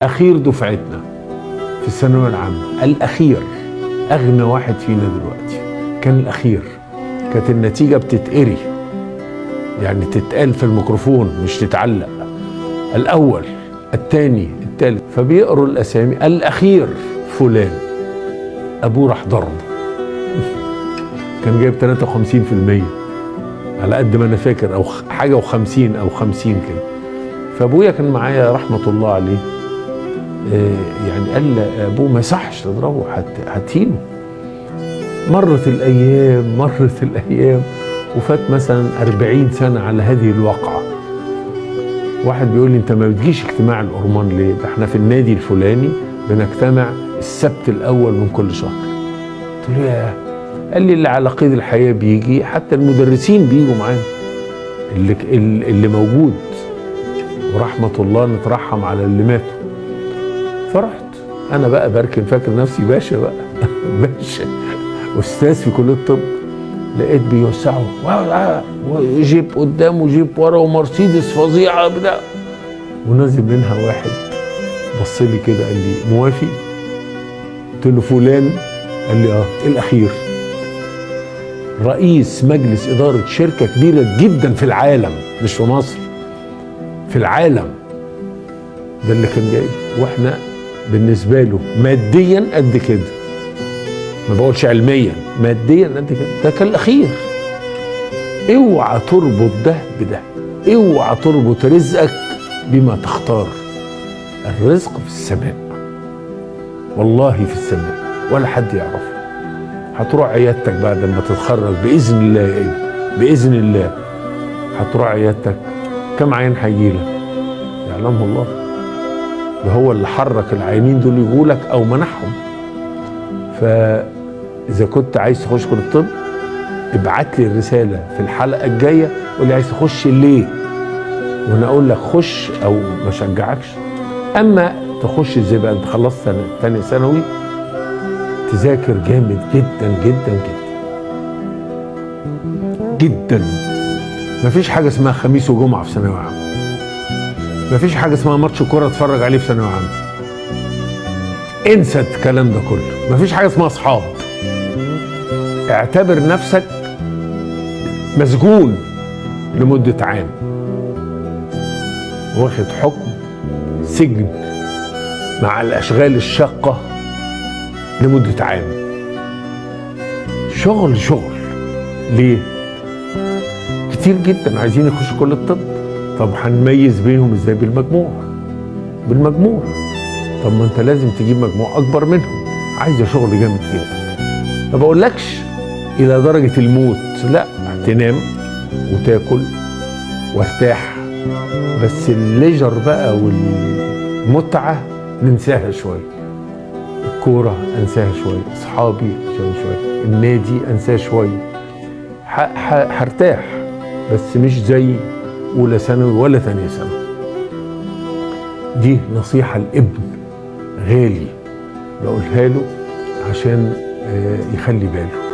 أخير دفعتنا في الثانوية العامة، الأخير، أغنى واحد فينا دلوقتي كان الأخير. كانت النتيجة بتتقري، يعني تتقال في الميكروفون مش تتعلق. الأول، الثاني، الثالث، فبيقروا الأسامي. الأخير فلان، أبوه راح ضربه كان جايب 53% على قد ما أنا فاكر، أو حاجة و50 أو 50 كده. فأبويا كان معايا رحمة الله عليه، يعني قال لأبوه ما يصحش تضربه، هتهينه. مرت الأيام وفات مثلا 40 سنة على هذه الواقعة. واحد بيقول لي: انت ما بتجيش اجتماع الأورمان ليه؟ ده احنا في النادي الفلاني بنجتمع السبت الأول من كل شهر. قلت له: ياه. قال لي: اللي على قيد الحياة بيجي، حتى المدرسين بيجوا معانا اللي موجود، ورحمة الله نترحم على اللي ماتوا. فرحت انا بقى بركن، فاكر نفسي باشا بقى باشا استاذ في كليه الطب. لقيت بيوسعوا وجيب قدام وجيب ورا ومرسيدس فظيعه بدا، ونازل منها واحد بص لي كده قال لي: موافي؟ قلت له: فلان؟ قال لي: الاخير، رئيس مجلس اداره شركه كبيره جدا في العالم، مش في مصر، في العالم. ده اللي كان جاي، واحنا بالنسبه له ماديا قد كده، ما بقولش علميا، ماديا قد كده. ده كان الاخير. اوعى تربط ده بده، اوعى تربط رزقك بما تختار. الرزق في السماء، والله في السماء، ولا حد يعرفه. هتروح عيادتك بعد ما تتخرج باذن الله، يا ابني باذن الله هتروح عيادتك، كم عين هيجيلك؟ يعلمه الله. ده هو اللي حرك العينين دول يجولك او منحهم. فاذا كنت عايز تخش كليه الطب، ابعت لي الرساله في الحلقه الجايه قول لي عايز تخش ليه، وانا اقول لك خش او ما شجعكش. اما تخش ازاي بقى؟ انت خلصت تاني ثانوي، تذاكر جامد جدا جدا جدا جدا. مفيش حاجه اسمها خميس وجمعه في ثانويه عامه، مفيش حاجه اسمها ماتش كوره اتفرج عليه في ثانويه عامه، انسى الكلام ده كله. مفيش حاجه اسمها اصحاب. اعتبر نفسك مسجون لمده عام، واخد حكم سجن مع الاشغال الشاقه لمده عام. شغل ليه؟ كتير جدا عايزين يخشوا كليه الطب. طب هنميز بينهم ازاي؟ بالمجموع. طب ما انت لازم تجيب مجموع اكبر منهم. عايزه شغل جامد جدا. ما بقولكش الى درجه الموت، لا، تنام وتاكل وارتاح، بس الليجر بقى والمتعه ننساها شويه. الكوره انساها شويه، اصحابي شويه، النادي انساه شويه. هرتاح، بس مش زي اولى ثانوي ولا ثانيه ثانوي. دي نصيحه الابن غالي بقولها له عشان يخلي باله.